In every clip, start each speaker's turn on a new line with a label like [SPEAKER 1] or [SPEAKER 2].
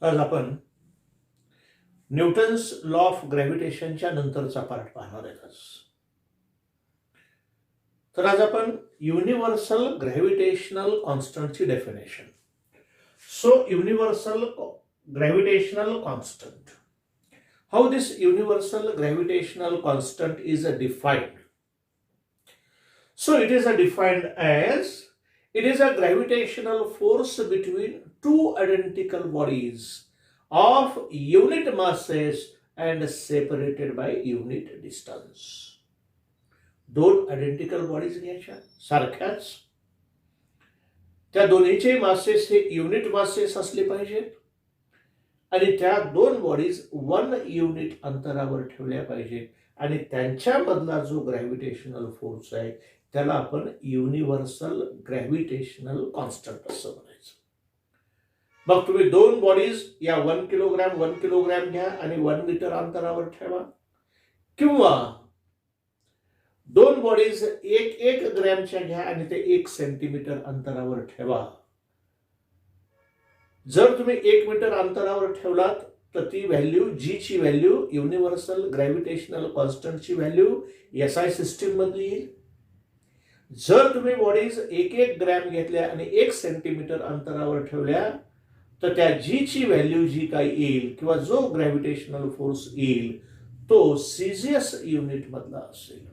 [SPEAKER 1] आज आपण Newton's law of ग्रॅव्हिटेशनच्या नंतरचा पार्ट पाहणार आहेत. तर आज आपण युनिव्हर्सल ग्रॅव्हिटेशनल कॉन्स्टंटची definition. So universal gravitational constant, how this universal gravitational constant is defined. So it is defined as it is a gravitational force between two identical bodies of unit masses and separated by unit distance. दोन identical bodies घ्यायच्या सारख्याच, त्या दोन्हीचे masses हे unit masses असले पाहिजेत आणि त्या दोन बॉडीज 1 युनिट अंतरावर ठेवल्या पाहिजेत आणि त्यांच्यामधला जो ग्रॅव्हिटेशनल फोर्स आहे त्याला आपण युनिव्हर्सल ग्रॅव्हिटेशनल कॉन्स्टंट असं म्हणायचं. मग तुम्ही दोन बॉडीज या 1 किलोग्रॅम घ्या आणि 1 मीटर अंतरावर ठेवा, किंवा दोन बॉडीज 1 ग्रॅमच्या घ्या आणि ते 1 सेंटीमीटर अंतरावर ठेवा. जर तुम्ही 1 मीटर अंतरावर ठेवलात तर ती व्हॅल्यू, जी ची व्हॅल्यू युनिव्हर्सल ग्रॅव्हिटेशनल कॉन्स्टंटची व्हॅल्यू SI सिस्टीम मधली येईल. जर तुम्ही बॉडीज 1 ग्रॅम घेतल्या आणि 1 सेंटीमीटर अंतरावर ठेवल्या तर त्या जी ची व्हॅल्यू जी काही येईल किंवा जो ग्रॅव्हिटेशनल फोर्स येईल तो सीझियस युनिट मधला असेल.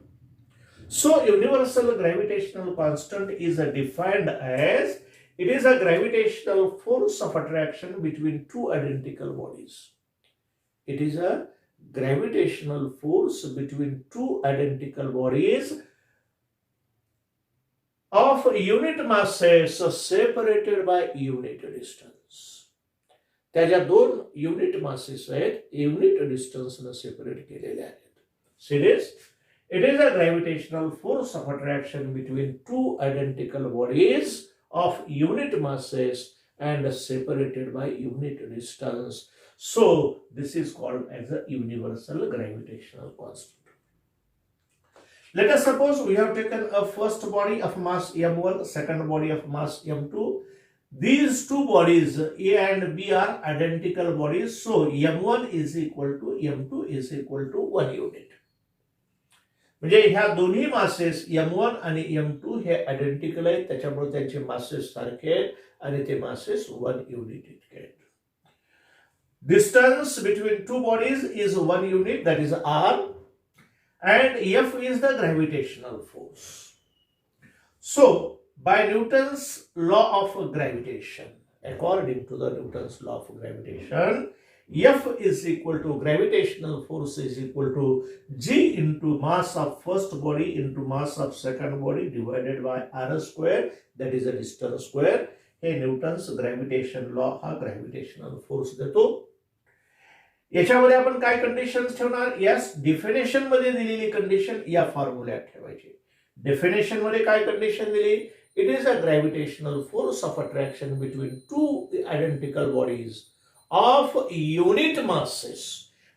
[SPEAKER 1] So universal gravitational constant is defined as it is a gravitational force of attraction between two identical bodies. It is a gravitational force between two identical bodies of unit masses separated by unit distance. त्या ज्या दोन unit masses आहेत unit डिस्टन्सने separate केलेले आहेत. Series it is a gravitational force of attraction between two identical bodies of unit masses and separated by unit distance. So this is called as a universal gravitational constant. Let us suppose we have taken a first body of mass m1, second body of mass m2. These two bodies A and B are identical bodies, so m1 is equal to m2 is equal to 1 unit. म्हणजे ह्या दोन्ही masses m1 आणि m2 हे identical आहेत, त्याच्यामुळे त्यांचे masses सारखे आहेत आणि ते मासेस 1 युनिट इतके आहेत. Distance between two bodies is 1 unit, that is r, and F is the gravitational force. So by Newton's law of gravitation, according to the Newton's law of gravitation, F is equal to gravitational force is equal to G into mass of first body into mass of second body divided by r square, that is a distance square. हे Newton's gravitation law हा gravitational force देतो. याच्यामध्ये आपण काय conditions ठेवणार? Yes, definition मध्ये दिलेली condition या फॉर्म्युल्यात ठेवायची. डेफिनेशन मध्ये काय कंडिशन दिली? It is a gravitational force of attraction between two identical bodies of unit masses.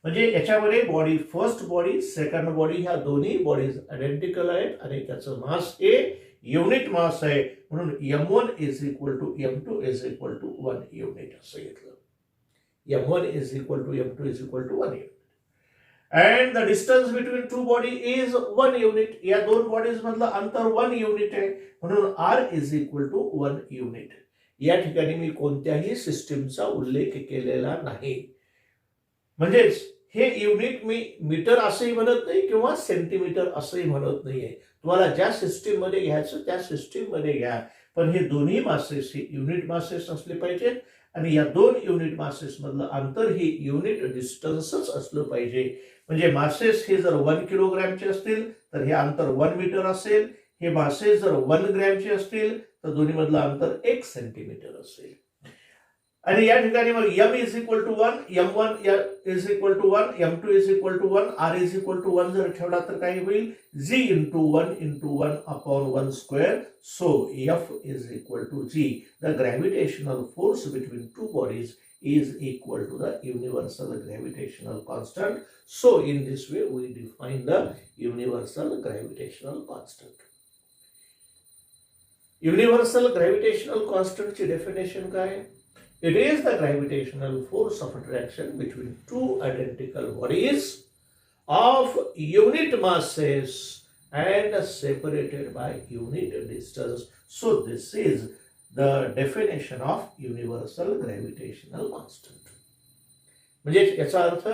[SPEAKER 1] म्हणजे याच्यामध्ये body, first body second body ह्या दोन्ही बॉडीज आयडेंटिकल आहेत आणि त्याचं मास हे युनिट मास आहे, म्हणून m1 is equal to m2 is equal to 1 unit असं घेतलं. m1 is equal to m2 is equal to 1 unit. And the distance between two body is 1 unit. या दोन बॉडीज मधलं अंतर 1 युनिट आहे, म्हणून r is equal to 1 unit. या ठिकाणी मी कोणत्याही सिस्टीमचा उल्लेख केलेला नाही. म्हणजेच हे युनिट मी मीटर असंही म्हणत नाही किंवा सेंटीमीटर असंही म्हणत नाहीये. तुम्हाला ज्या सिस्टीम मध्ये घ्यायचं त्या सिस्टीम मध्ये घ्या, पण हे दोन्ही मासेस हे युनिट मासेस असले पाहिजेत आणि या दोन युनिट मासेस मधलं अंतर ही युनिट डिस्टन्सच असलं पाहिजे. म्हणजे मासेस हे जर 1 किलोग्रॅमचे असतील तर हे अंतर 1 मीटर असेल. हे मासेस जर 1 ग्रॅमचे असतील तर दोन्ही मधलं अंतर 1 सेंटीमीटर असेल. आणि या ठिकाणी मग m is equal to 1, m1 is equal to 1, m2 is equal to 1, r is equal to 1 जर ठेवला तर काय होईल? g into 1 upon 1 square. So f is equal to g. The gravitational force between two bodies is equal to the universal gravitational constant. So in this way we define the universal gravitational constant. Universal gravitational कॉन्स्टंटची definition काय? It is the gravitational force of attraction between two identical bodies of unit masses and separated by unit distance. So this is the definition of universal gravitational constant. म्हणजे याचा अर्थ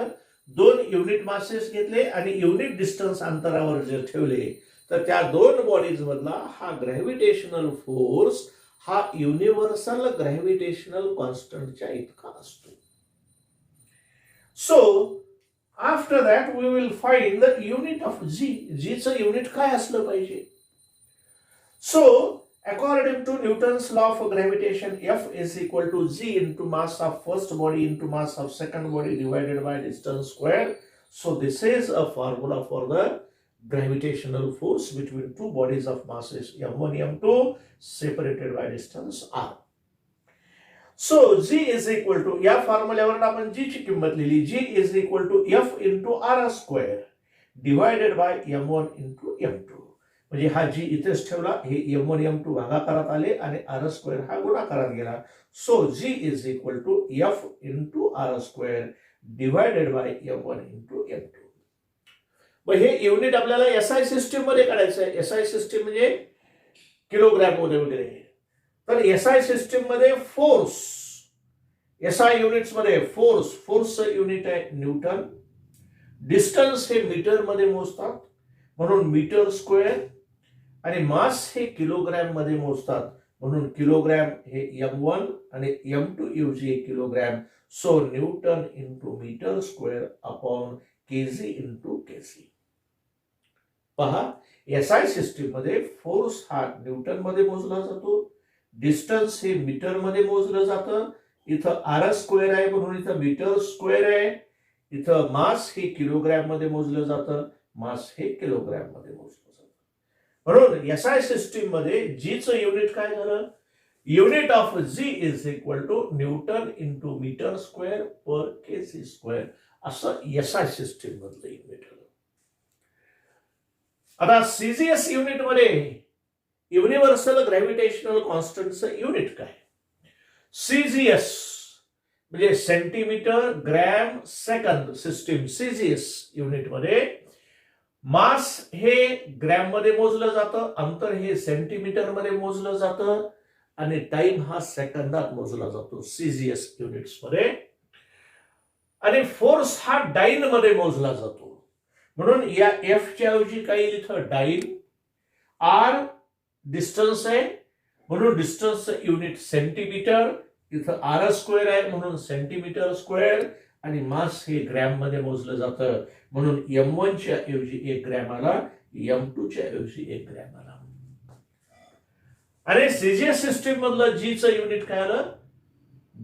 [SPEAKER 1] दोन unit masses घेतले आणि unit distance अंतरावर जर ठेवले तर त्या दोन बॉडीज मधला हा ग्रॅव्हिटेशनल फोर्स हा युनिव्हर्सल ग्रॅव्हिटेशनल कॉन्स्टंटच्या इतका असतो. So after that we will find the unit of G. जीचं युनिट काय असलं पाहिजे. सो according to Newton's law of gravitation, F is equal to g into mass of first body into mass of second body divided by distance square. So this is a formula for the gravitational force between two bodies of masses m1 m2 separated by distance r. So g is equal to, या फॉर्म्युल्यावर आपण g ची किंमत लिहिली. g is equal to f into r square divided by m1 into m2. म्हणजे हा जी इथेच ठेवला, हे m1 m2 भागाकारात आले आणि r स्क्वेअर हा गुणाकारात गेला. So G is equal to f into r square divided by m1 into m2. मग हे युनिट आपल्याला एसआय सिस्टीम मध्ये काढायचं आहे. एसआय सिस्टीम म्हणजे किलोग्रॅम मध्ये वगैरे. तर एसआय सिस्टीम मध्ये फोर्स, एसआय युनिट्स मध्ये फोर्सचं युनिट आहे न्यूटन. डिस्टन्स हे मीटर मध्ये मोजतात म्हणून मीटर स्क्वेअर, आणि मास हे किलोग्रॅम मध्ये मोजतात म्हणून किलोग्रॅम हे m1 आणि m2 ऐवजी kilogram. So newton into metre square upon kg into kg. पहा, एसआय सिस्टीम मध्ये फोर्स हा न्यूटन मध्ये मोजला जातो, डिस्टन्स हे मीटर मध्ये मोजलं जातं. इथं r स्क्वेअर आहे म्हणून इथं मीटर स्क्वेअर आहे. इथं मास हे किलोग्रॅम मध्ये मोजलं जातं, मास हे किलोग्रॅम मध्ये मोजलं जातं. म्हणून एसआय सिस्टीम मध्ये जीचं युनिट काय झालं. Unit of G is equal to newton into metre square per kg square असं एसआय सिस्टीम मधलं युनिट आलं. आता सीजीएस युनिट मध्ये युनिव्हर्सल ग्रॅव्हिटेशनल कॉन्स्टंटचं युनिट काय. सीजीएस म्हणजे centimetre gram second system. CGS unit मध्ये मास हे ग्रॅम मध्ये मोजलं जातं, अंतर हे सेंटीमीटर मध्ये मोजलं जातं आणि टाइम हा सेकंदात मोजला जातो सीजीएस युनिट्स मध्ये. आणि फोर्स हा डाईन मध्ये मोजला जातो म्हणून या एफ च्या ऐवजी काही इथं डाईन. आर डिस्टन्स आहे म्हणून डिस्टन्सचं युनिट सेंटीमीटर. इथं आर स्क्वेअर आहे म्हणून सेंटीमीटर स्क्वेअर. आणि मास हे ग्रॅम मध्ये मोजलं जातं म्हणून m1 च्या ऐवजी 1 ग्रॅम आला, m2 च्या ऐवजी 1 ग्रॅम आला. आणि सीजीएस सिस्टीम मधलं जीचं युनिट काय आलं.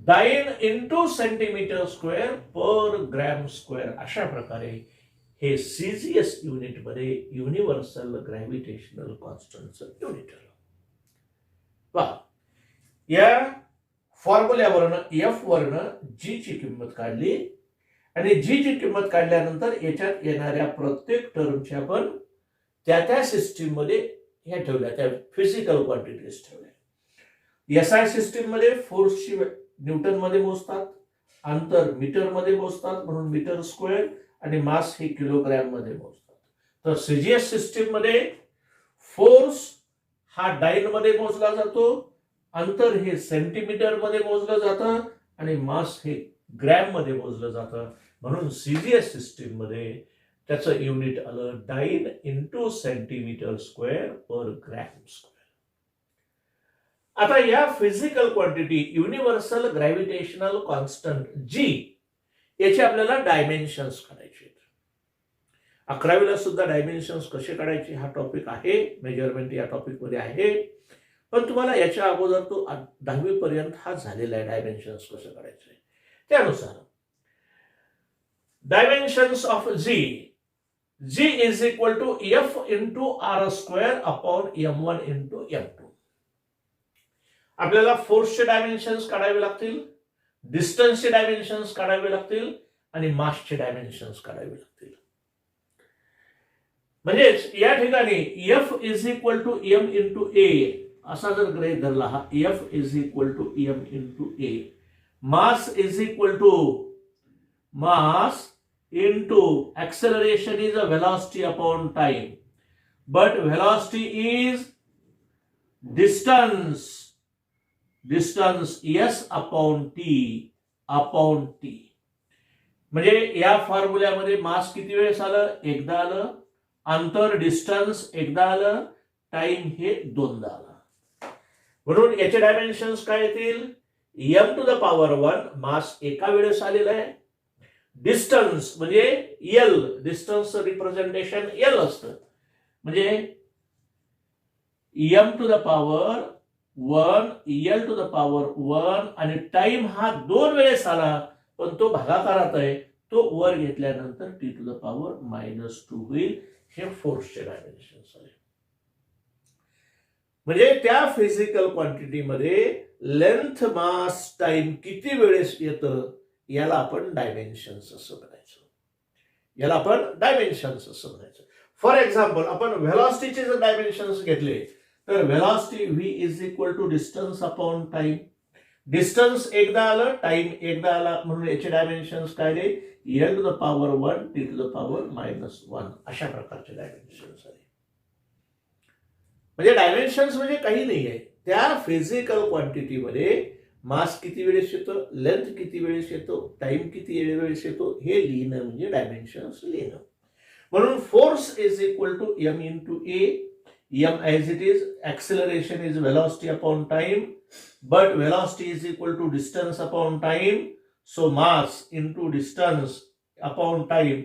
[SPEAKER 1] Dyne into centimetre square per gram square. अशा प्रकारे हे सीजीएस युनिट मध्ये युनिव्हर्सल ग्रॅव्हिटेशनल कॉन्स्टंटचं युनिट आलं. पहा, या फॉर्म्युल्यावरनं एफ वरनं जी ची किंमत काढली आणि जी ची किंमत काढल्यानंतर याच्यात येणाऱ्या प्रत्येक टर्मच्या आपण त्या सिस्टीम मध्ये ह्या ठेवल्या, त्या फिजिकल क्वांटिटीज ठेवल्या. एसआय सिस्टीम मध्ये फोर्सची न्यूटन मध्ये मोजतात, अंतर मीटर मध्ये मोजतात म्हणून मीटर स्क्वेअर, आणि मास हे किलोग्रॅम मध्ये मोजतात. तर सीजीएस सिस्टीम मध्ये फोर्स हा डाईन मध्ये मोजला जातो, अंतर हे सेंटीमीटर मध्ये मोजलं जातं आणि मास हे ग्रॅम मध्ये मोजलं जातं म्हणून सीजीएस सिस्टीम मध्ये त्याचं युनिट आलं dyne into centimetre square per gram square. आता या physical quantity universal gravitational constant G याचे आपल्याला डायमेन्शन्स काढायचे. 11वीला सुद्धा डायमेन्शन्स कसे काढायचे हा टॉपिक आहे, मेजरमेंट या टॉपिक मध्ये आहे. पण तुम्हाला याच्या अगोदर तो 10वी पर्यंत हा झालेला आहे डायमेन्शन्स कसं काढायचं. त्यानुसार dimensions of G, G is equal to F into R square upon m1 into m2. आपल्याला फोर्सचे डायमेन्शन्स काढावे लागतील, डिस्टन्सचे डायमेन्शन्स काढावे लागतील आणि मासचे डायमेन्शन्स काढावे लागतील. म्हणजेच या ठिकाणी F is equal to m into a असा जर गृहीत धरला, हा F is equal to m into a mass is equal to mass into acceleration is a velocity upon time, but velocity is distance s upon t. म्हणजे या फॉर्म्युल्यामध्ये मास किती वेळेस आलं, एकदा आलं, अंतर डिस्टन्स एकदा आलं, टाइम हे दोनदा आलं. म्हणून याचे डायमेन्शन्स काय येतील, m टू द पॉवर 1 मास एका वेळेस आलेला आहे, डिस्टन्स म्हणजे l, डिस्टन्स रिप्रेझेंटेशन l असतं, म्हणजे m to the power 1 l to the power 1 आणि टाइम हा 2 वेळेस आला, पण तो भागाकारात आहे, तो वर घेतल्यानंतर t टू द पॉवर -2 होईल. हे फोर्सचे डायमेन्शन्स आहे. म्हणजे त्या फिजिकल क्वांटिटीमध्ये लेंथ मास टाइम किती वेळेस येतं याला आपण डायमेन्शन्स असं म्हणायचं. फॉर एक्झाम्पल आपण व्हेलॉसिटीचे जर डायमेन्शन्स घेतले तर velocity v is equal to distance upon time. Distance एकदा आलं, टाइम एकदा आला, म्हणून याचे डायमेन्शन्स काय रे, l to the power 1 t to the power -1 अशा प्रकारचे डायमेन्शन्स आहे. म्हणजे डायमेन्शन्स म्हणजे काही नाही आहे, त्या फिजिकल क्वांटिटीमध्ये मास किती वेळेस येतो, लेंथ किती वेळेस येतो, टाइम किती वेळेस येतो हे लिहिणं म्हणजे डायमेन्शन्स लिहिणं. म्हणून force is equal to m into a. m as it is, acceleration is velocity upon time, but velocity is equal to distance upon time, so mass into distance upon time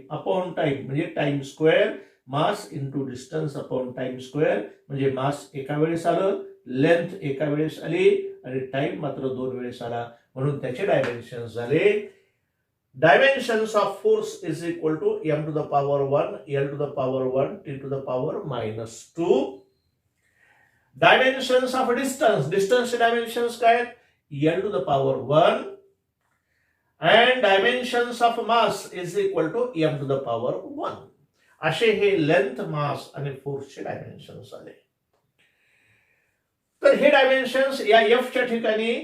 [SPEAKER 1] म्हणजे time square, mass into distance upon time square म्हणजे mass एका वेळेस आलं, length एका वेळेस आली आणि time मात्र 2 वेळेस आला, म्हणून त्याचे डायमेन्शन्स झाले. Dimensions of force is equal to m to the power 1, l to the power 1, t to the power -2. Dimensions of distance, distance dimensions काय आहेत, l to the power 1, and dimensions of mass is equal to m to the power 1. असे हे length, मास आणि फोर्सचे dimensions आले. तर हे dimensions या f च्या ठिकाणी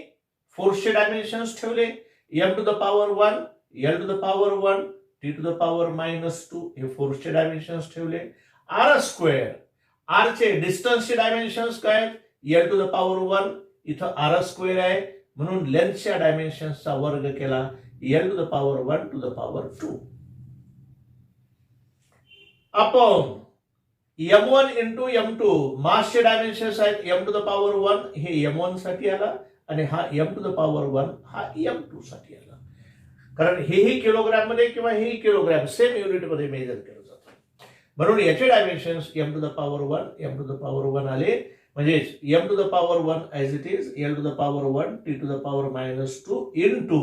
[SPEAKER 1] फोर्सचे डायमेन्शन्स ठेवले, m to the power 1, l to the power 1, t to the power -2 हे फोर्सचे डायमेन्शन्स ठेवले. r स्क्वेअर, r चे डिस्टन्सचे डायमेन्शन्स काय, l टू द पॉवर 1, इथं r स्क्वेअर आहे, म्हणून लेंथच्या डायमेन्शन्सचा वर्ग केला, l to the power 1 to the power 2 upon m1 into m2. मासचे डायमेन्शन्स आहेत m टू द पॉवर 1, हे m1 साठी आला आणि हा m टू द पॉवर 1 हा m2 साठी आला, कारण हेही किलोग्रॅम मध्ये किंवा हेही किलोग्रॅम सेम युनिट मध्ये मेजर केलं जातं. म्हणून याचे dimensions m to the power 1 m to the power 1 आले, म्हणजे m to the power 1 as it is l to the power 1 t to the power -2 into,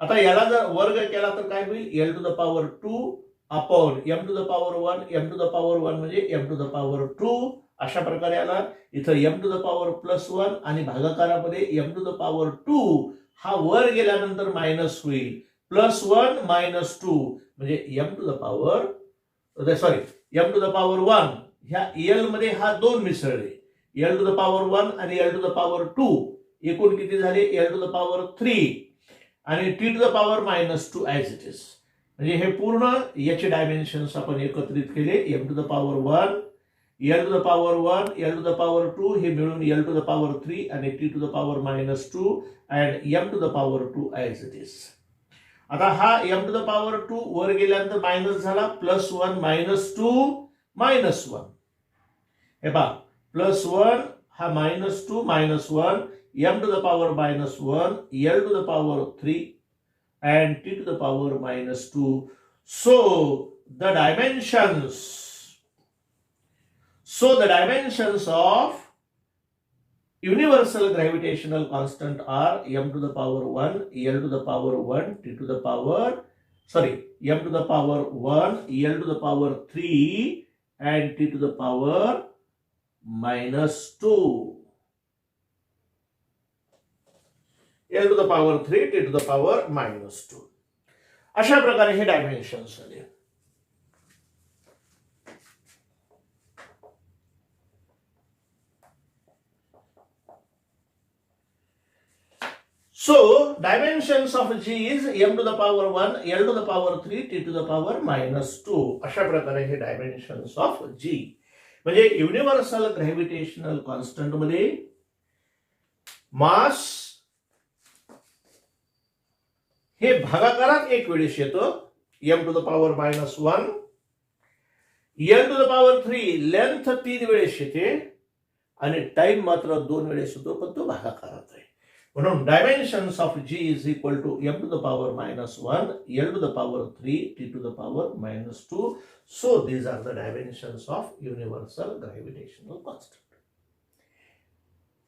[SPEAKER 1] आता याला जर वर्ग केला तर काय होईल, l to the power 2 upon m to the power 1, m to the power 1 म्हणजे m टू द पॉवर 2 अशा प्रकारे आला. इथं m टू द पॉवर +1 आणि भागाकारामध्ये m टू द पॉवर 2 हा वर गेल्यानंतर मायनस होईल, +1 -2 म्हणजे m to the power m to the power 1 ह्या l मध्ये हा 2 मिसळले, l टू द पॉवर 1 आणि l टू द पॉवर 2 एकूण किती झाले, l टू द पॉवर 3 आणि t to the power -2 as it is. म्हणजे हे पूर्ण याचे डायमेन्शन्स आपण एकत्रित केले, m to the power 1, l to the power 1, l to the power 2 हे मिळून l टू द पॉवर 3 आणि t to the power -2 and m to the power 2 as it is. आता हा m टू द पॉवर 2 वर गेल्यानंतर minus झाला, +1 -2 -1. हे पहा, +1 हा -2 -1, m to the power -1, l to the power 3 and t to the power -2. So the dimensions of universal gravitational constant are m to the power 1, l to the power 1, t to the power m to the power 1, l to the power 3 and t to the power -2. l to the power 3, t to the power -2. अशा प्रकारे हे dimensions आले. So dimensions of G is m to the power 1, L to the power 3, T to the power -2. अशा प्रकारे हे dimensions of G. म्हणजे universal gravitational constant मध्ये mass हे भागाकारात एक वेळेस येतं, m to the power -1, L to the power 3 length 3 वेळेस येते आणि टाइम मात्र 2 वेळेस होतो, पण तो भागाकारात आहे. म्हणून dimensions of G is equal to m to the power -1, L to the power 3, T to the power -2. So these are the dimensions of universal gravitational constant.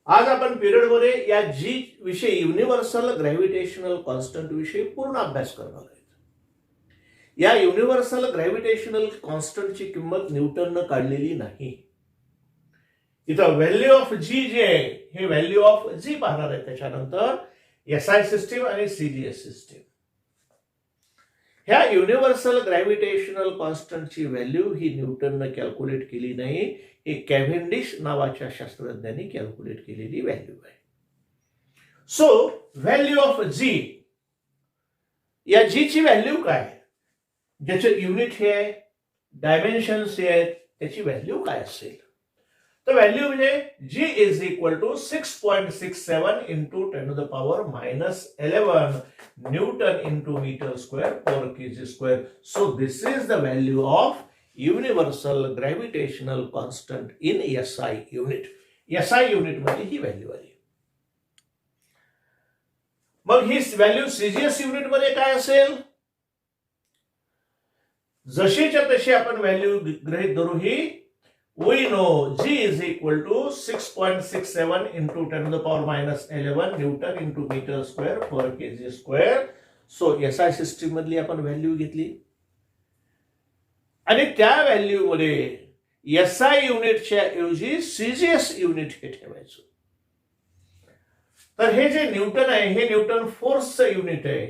[SPEAKER 1] आज आपण पिरियड मध्ये या G विषयी, युनिव्हर्सल ग्रॅव्हिटेशनल कॉन्स्टंट विषयी पूर्ण अभ्यास करणार आहोत. या युनिव्हर्सल ग्रॅव्हिटेशनल कॉन्स्टंटची किंमत न्यूटननं काढलेली नाही. इथं व्हॅल्यू ऑफ G जे आहे हे व्हॅल्यू ऑफ G पाहणार आहे. त्याच्यानंतर SI सिस्टीम आणि CGS सिस्टीम. ह्या युनिव्हर्सल ग्रॅव्हिटेशनल कॉन्स्टंटची व्हॅल्यू ही न्यूटननं कॅल्क्युलेट केली नाही, ही कॅव्हेंडिश नावाच्या शास्त्रज्ञांनी कॅल्क्युलेट केलेली व्हॅल्यू आहे. सो व्हॅल्यू ऑफ G, या G ची व्हॅल्यू काय, ज्याचे युनिट हे आहे, डायमेन्शन्स हे आहेत, त्याची व्हॅल्यू काय असेल. तर व्हॅल्यू म्हणजे G is equal to 6.67 into 10 to the power -11 newton into metre square per kg square. So this is the value of universal gravitational constant in SI unit. SI unit मध्ये ही value आली. मग ही value CGS unit मध्ये काय असेल, जशीच्या तशी आपण व्हॅल्यू गृहीत धरू. ही we know G is equal to 6.67 into 10 to the power -11 Newton into meter square per kg square. So SI system मधली आपण व्हॅल्यू घेतली आणि त्या व्हॅल्यू मध्ये SI युनिटच्या ऐवजी CGS युनिट हे ठेवायचं. तर हे जे न्यूटन आहे हे न्यूटन फोर्सचं युनिट आहे,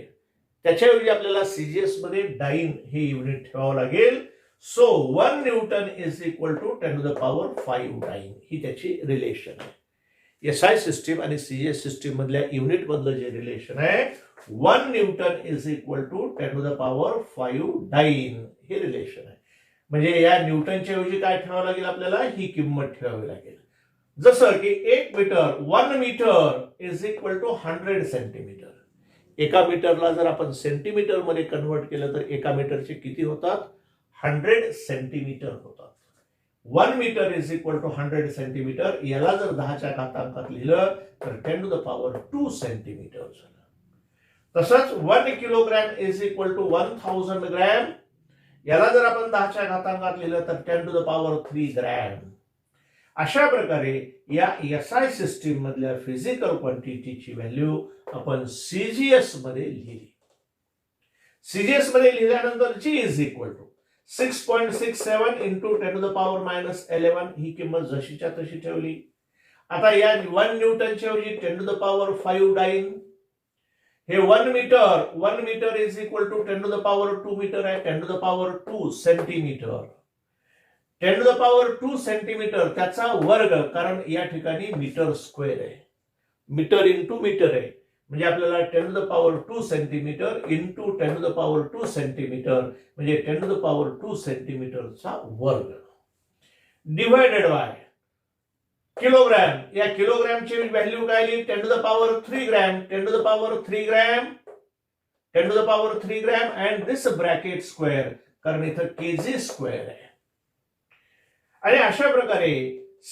[SPEAKER 1] त्याच्याऐवजी आपल्याला CGS मध्ये डाइन हे युनिट ठेवावं लागेल. So 1 newton is equal to 10 to the power 5 dyne, ही त्याची रिलेशन आहे. SI सिस्टीम आणि CGS सिस्टीम मधल्या युनिट मधलं जे रिलेशन आहे, 1 newton is equal to 10 to the power 5 dyne, हे रिलेशन आहे. म्हणजे या न्यूटनच्या ऐवजी काय ठेवावं लागेल, आपल्याला ही किंमत ठेवावी लागेल. जसं की 1 metre is equal to 100 centimetre. एका मीटरला जर आपण सेंटीमीटर मध्ये कन्वर्ट केलं तर एका मीटरचे किती होतात, 100 सेंटीमीटर होतात. 1 metre is equal to 100 centimetre. याला जर 10च्या घातांकात लिहिलं तर 10 टू द पॉवर 2 सेंटीमीटर झालं. तसंच 1 kilogram is equal to 1000 gram. याला जर आपण 10च्या घातांकात लिहिलं तर 10 टू द पॉवर 3 ग्रॅम. अशा प्रकारे या SI सिस्टीम मधल्या फिजिकल क्वांटिटीची व्हॅल्यू आपण CGS मध्ये लिहिली. CGS मध्ये लिहिल्यानंतर G is equal to 6.67 into 10 to the power -11 ही किंमत जशीच्या तशी ठेवली. आता या 1 न्यूटनच्या ऐवजी 10 टू द पॉवर 5 डाइन. हे 1 metre is equal to 10 to the power 2 metre आहे, 10 to the power 2 centimetre. 10 to the power 2 centimetre त्याचा वर्ग, कारण या ठिकाणी मीटर स्क्वेअर आहे, मीटर इंटू मीटर आहे. म्हणजे आपल्याला 10 to the power 2 centimetre into 10 to the power 2 centimetre म्हणजे 10 टू द पॉवर 2 सेंटीमीटरचा वर्ग डिवायडेड बाय किलोग्रॅम. या किलोग्रॅमची व्हॅल्यू काय आली, 10 to the power 3 gram. 10 to the power 3 gram, 10 to the power 3 gram and this bracket square, कारण इथं KG square आहे. आणि अशा प्रकारे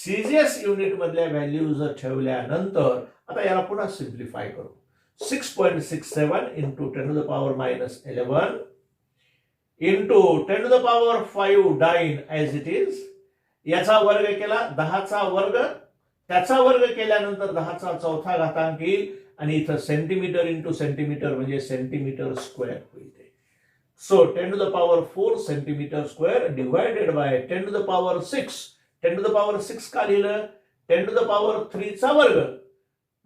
[SPEAKER 1] CGS युनिट मधल्या व्हॅल्यू जर ठेवल्यानंतर आता याला पुन्हा सिम्प्लिफाय करू. 6.67 into 10 to the power -11 into 10 to the power 5 dyne as it is. याचा वर्ग केला 10चा वर्ग, त्याचा वर्ग केल्यानंतर 10चा चौथा घातांक येईल आणि इथं सेंटीमीटर इंटू सेंटीमीटर म्हणजे सेंटीमीटर स्क्वेअर होईल. So 10 to the power 4 centimetre square divided by 10 to the power 6. 10 to the power 6 का लिहिलं, 10 टू द पॉवर 3 चा वर्ग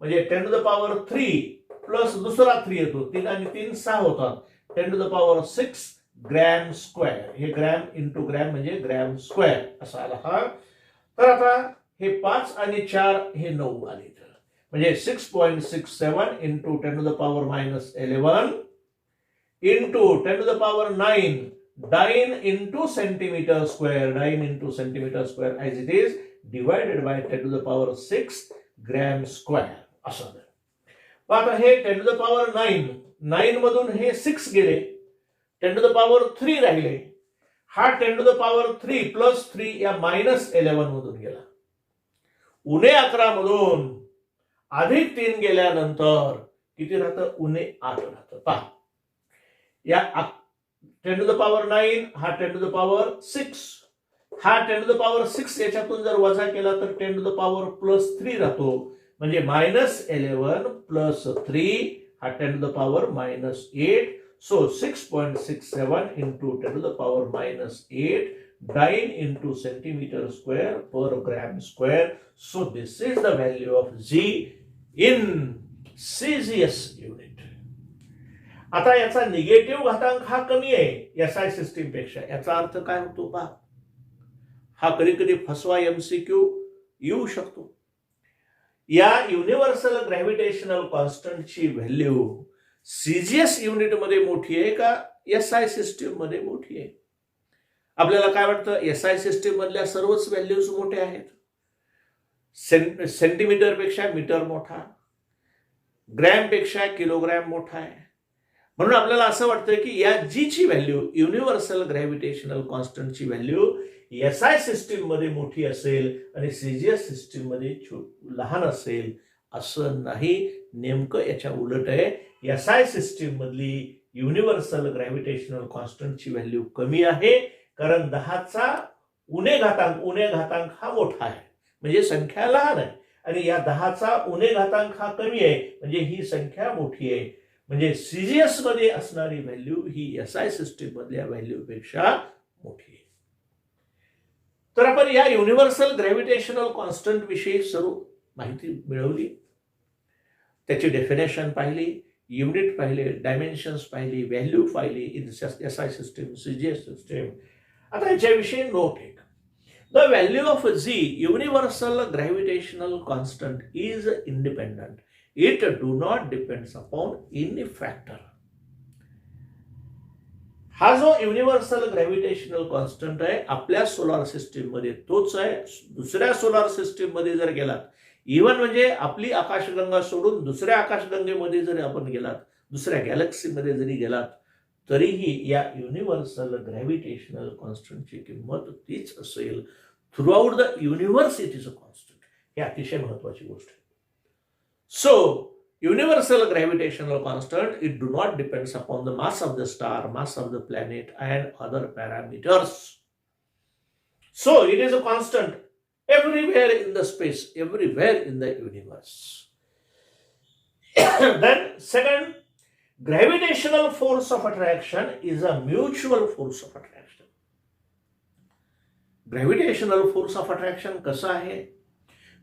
[SPEAKER 1] म्हणजे 10 टू द पॉवर 3 प्लस दुसरा 3 येतो, 3 आणि 3 6 होतात. 10 to the power 6 gram square. हे ग्रॅम इंटू ग्रॅम म्हणजे ग्रॅम स्क्वेअर असा आला हा. तर आता हे 5 आणि 4 हे 9 आले. म्हणजे 6.67 into 10 to the power minus 11 into 10 to the power 9 into centimeter square, 9 into centimeter square as it is divided by 10 to the power 6 gram square असं. आता हे 10 to the power 9 मधून हे 6 गेले, 10 to the power 3 राहिले, हा 10 to the power 3 plus 3 या minus 11 मधून गेला. उणे 11 मधून अधिक 3 गेल्यानंतर किती राहतं? उणे 8 राहतं. पहा या 10 to the power 9 हा 10 to the power 6 हा 10 to the power 6 याच्यातून जर वजा केला तर 10 to the power प्लस 3 राहतो, म्हणजे मायनस 11 प्लस 3 हा 10 to the power minus 8. So 6.67 into 10 to the power minus 8, 9 into centimeter square per gram square. So this is the value of G in Celsius unit. आता याचा negative घातांक हा कमी आहे SI system पेक्षा. याचा अर्थ काय होतो पहा, हा कधी कधी फसवा एमसीक्यू येऊ शकतो. या युनिव्हर्सल ग्रॅव्हिटेशनल कॉन्स्टंटची व्हॅल्यू सीजीएस युनिट मध्ये मोठी आहे का एसआय सिस्टीम मध्ये मोठी आहे? आपल्याला काय वाटतं? एसआय सिस्टीम मधल्या सर्वच व्हॅल्यूज मोठे आहेत. सेंटीमीटर पेक्षा मीटर मोठा, ग्रॅम पेक्षा किलोग्रॅम मोठा आहे. म्हणून आपल्याला असं वाटतं की या जीची व्हॅल्यू, युनिव्हर्सल ग्रॅव्हिटेशनल कॉन्स्टंटची व्हॅल्यू एसआय सिस्टीम मध्ये मोठी असेल आणि सीजीएस सिस्टीम मध्ये लहान असेल. असं नाही, नेमकं याच्या उलट आहे. एसआय सिस्टीम मधली युनिव्हर्सल ग्रॅव्हिटेशनल कॉन्स्टंटची व्हॅल्यू कमी आहे, कारण 10चा उणे घातांक हा मोठा आहे, म्हणजे संख्या लहान आहे, आणि या 10चा उणे घातांक हा कमी आहे, म्हणजे ही संख्या मोठी आहे. म्हणजे सीजीएस मध्ये असणारी व्हॅल्यू ही एसआय सिस्टीम मधल्या व्हॅल्यू पेक्षा मोठी आहे. तर आपण या युनिव्हर्सल ग्रॅव्हिटेशनल कॉन्स्टंट विषयी सर्व माहिती मिळवली, त्याची डेफिनेशन पाहिली, युनिट पाहिले, डायमेन्शन्स पाहिली, व्हॅल्यू पाहिली in SI system, CGS system. आता याच्याविषयी नोट आहे. The value of G universal gravitational constant is independent. It do not depends upon any factor. हा जो युनिव्हर्सल ग्रॅव्हिटेशनल कॉन्स्टंट आहे आपल्या सोलार सिस्टीम मध्ये तोच आहे. दुसऱ्या सोलार सिस्टीम मध्ये जर गेलात, इव्हन म्हणजे आपली आकाशगंगा सोडून दुसऱ्या आकाशगंगेमध्ये जरी आपण गेलात, दुसऱ्या गॅलेक्सीमध्ये जरी गेलात, तरीही या युनिव्हर्सल ग्रॅव्हिटेशनल कॉन्स्टंटची किंमत तीच असेल. Throughout the universe it is a constant. ही अतिशय महत्वाची गोष्ट आहे. So, universal gravitational constant, it do not depends upon the mass of the star, mass of the planet and other parameters. So, it is a constant everywhere in the space, everywhere in the universe. Then, second, gravitational force of attraction is a mutual force of attraction. Gravitational force of attraction कसा आहे?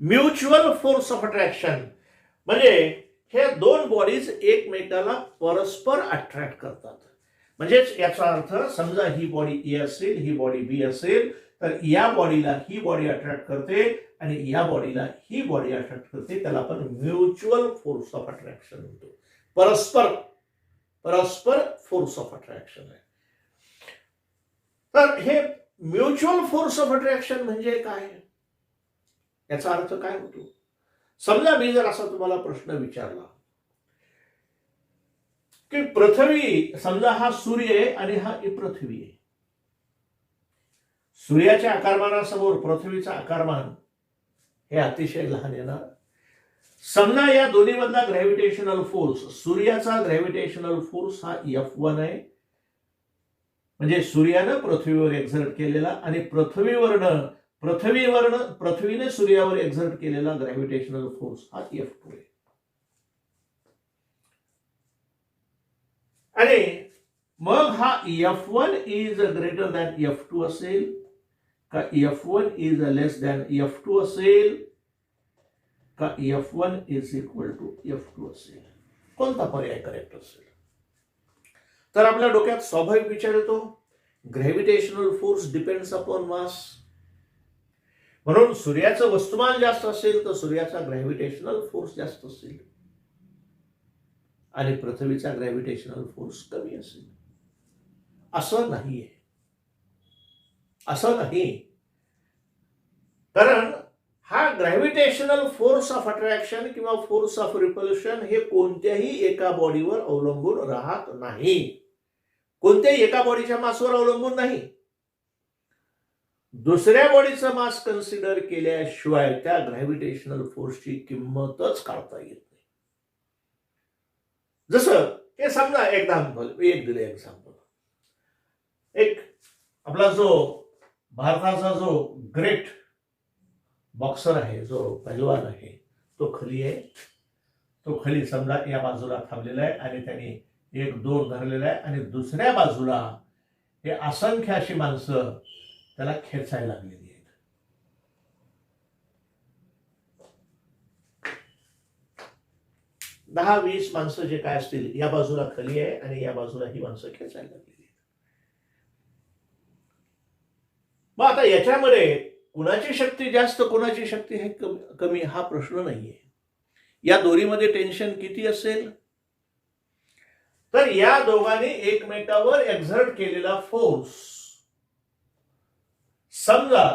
[SPEAKER 1] Mutual force of attraction म्हणजे हे दोन bodies एकमेकाला परस्पर attract करतात. म्हणजेच याचा अर्थ, समजा ही बॉडी ए असेल, ही बॉडी बी असेल, तर या बॉडीला ही बॉडी अट्रॅक्ट करते आणि या बॉडीला ही बॉडी अट्रॅक्ट करते. त्याला आपण म्युच्युअल फोर्स ऑफ अट्रॅक्शन म्हणतो. परस्पर फोर्स ऑफ अट्रॅक्शन आहे. तर हे म्युच्युअल फोर्स ऑफ अट्रॅक्शन म्हणजे काय? याचा अर्थ काय होतो? समजा मी जर असा तुम्हाला प्रश्न विचारला की पृथ्वी, समजा हा सूर्य आहे आणि हा पृथ्वी आहे. सूर्याच्या आकारमानासमोर पृथ्वीचा आकारमान हे अतिशय लहान येणार. समजा या दोन्ही मधला ग्रॅव्हिटेशनल फोर्स, सूर्याचा ग्रॅव्हिटेशनल फोर्स हा F1 आहे, म्हणजे सूर्यानं पृथ्वीवर एक्झर्ट केलेला, आणि पृथ्वीने सूर्यावर एक्झर्ट केलेला ग्रॅव्हिटेशनल फोर्स हा F2 आहे. आणि मग हा F1 is greater than F2 असेल का F1 is less than F2 असेल का F1 is equal to F2 असेल? कोणता पर्याय करेक्ट असेल? तर आपल्या डोक्यात स्वाभाविक विचार येतो, gravitational force depends upon mass. म्हणून सूर्याचं वस्तुमान जास्त असेल तर सूर्याचा ग्रॅव्हिटेशनल फोर्स जास्त असेल आणि पृथ्वीचा ग्रॅव्हिटेशनल फोर्स कमी असेल. असं नाहीये, असं नाही. कारण हा ग्रॅव्हिटेशनल फोर्स ऑफ अट्रॅक्शन किंवा फोर्स ऑफ रिपल्शन हे कोणत्याही एका बॉडीवर अवलंबून राहत नाही, कोणत्याही एका बॉडीच्या मासवर अवलंबून नाही. दुसऱ्या बॉडीचं मास कन्सिडर केल्याशिवाय त्या ग्रॅव्हिटेशनल फोर्सची किंमतच काढता येत नाही. जसं हे समजा एक्झाम्पल एक दिले एक्झाम्पल, एक आपला जो भारताचा जो ग्रेट बॉक्सर आहे, जो पैलवान आहे, तो खली आहे. तो खली समजा या बाजूला थांबलेला आहे आणि त्याने एक दोर धरलेला आहे आणि दुसऱ्या बाजूला हे असंख्य अशी माणसं त्याला खेचायला लागलेली आहेत. दहा 20 माणसं जे काय असतील, या बाजूला खली आहे आणि या बाजूला ही माणसं खेचायला लागलेली आहेत. मग आता याच्यामध्ये कुणाची शक्ती जास्त कुणाची शक्ती आहे कमी हा प्रश्न नाहीये. या दोरीमध्ये टेन्शन किती असेल, तर या दोघांनी एकमेकावर एक्झर्ट केलेला फोर्स, समजा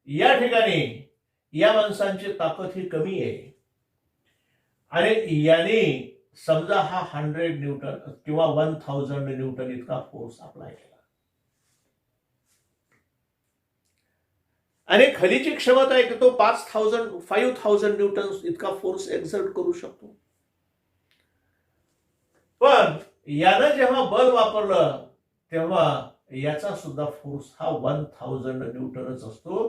[SPEAKER 1] या ठिकाणी या माणसांची ताकद ही कमी आहे आणि याने समजा हा 100 न्यूटन किंवा 1000 न्यूटन इतका फोर्स अप्लाय केला आणि खलीची क्षमता आहे की तो 5000 न्यूटन इतका फोर्स एक्झर्ट करू शकतो. पण यानं जेव्हा बल वापरलं तेव्हा याचा सुद्धा फोर्स हा 1000 न्यूटनच असतो.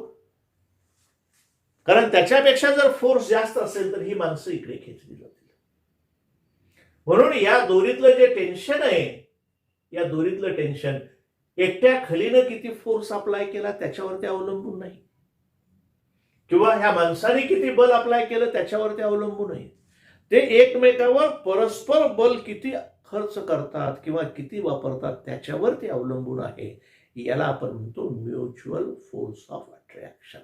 [SPEAKER 1] कारण त्याच्यापेक्षा जर फोर्स जास्त असेल तर ही माणसं इकडे खेचली जातील. म्हणून या दोरीतलं जे टेन्शन आहे, या दोरीतलं टेन्शन एकट्या खलीनं किती फोर्स अप्लाय केला त्याच्यावरती अवलंबून नाही, किंवा ह्या माणसाने किती बल अप्लाय केलं त्याच्यावरती अवलंबून नाही. ते एकमेकावर परस्पर बल किती खर्च करतात किंवा किती वापरतात त्याच्यावर ते अवलंबून आहे. याला आपण म्हणतो म्युच्युअल फोर्स ऑफ अट्रॅक्शन.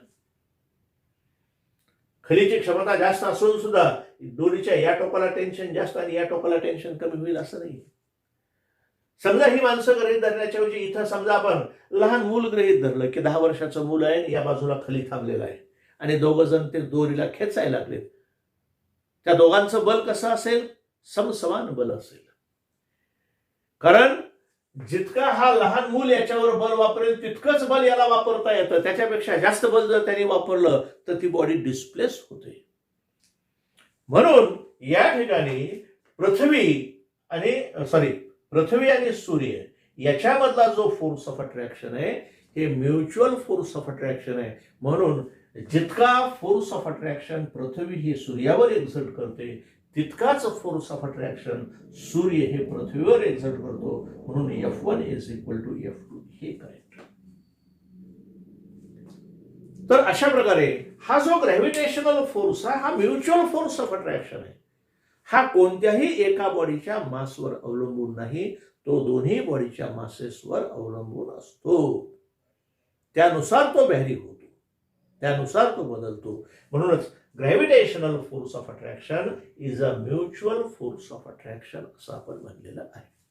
[SPEAKER 1] खलीची क्षमता जास्त असून सुद्धा दोरीच्या या टोकाला टेन्शन जास्त आणि या टोकाला टेन्शन कमी होईल असं नाही. समजा ही माणसं गृहीत धरण्याच्या ऐवजी इथं समजा आपण लहान मूल गृहीत धरलं की 10 वर्षाचं मूल आहे आणि या बाजूला खली थांबलेला आहे आणि दोघं जण ते दोरीला खेचायला लागले. त्या दोघांचं बल कसं असेल, समसमान बल असेल. कारण जितका हा लहान मूल याच्यावर बल वापरेल तितकंच बल याला वापरता येतं. त्याच्यापेक्षा जास्त बल जर त्याने वापरलं तर ती बॉडी डिस्प्लेस होते. म्हणून या ठिकाणी पृथ्वी आणि सूर्य याच्यामधला जो फोर्स ऑफ अट्रॅक्शन आहे हे म्युच्युअल फोर्स ऑफ अट्रॅक्शन आहे. म्हणून जितका फोर्स ऑफ अट्रॅक्शन पृथ्वी ही सूर्यावर एक्झर्ट करते तितकाच फोर्स ऑफ अट्रॅक्शन सूर्य हे पृथ्वीवर एक्झर्ट करतो. म्हणून F1 is equal to F2 हे करेक्ट. तर अशा प्रकारे हा जो ग्रॅव्हिटेशनल फोर्स आहे हा म्युच्युअल फोर्स ऑफ अट्रॅक्शन आहे. हा कोणत्याही एका बॉडीच्या मासवर अवलंबून नाही, तो दोन्ही बॉडीच्या मासेसवर अवलंबून असतो. त्यानुसार तो व्हॅरी होतो, त्यानुसार तो बदलतो. म्हणूनच gravitational force of attraction is a mutual force of attraction असं आपण म्हणलेलं आहे.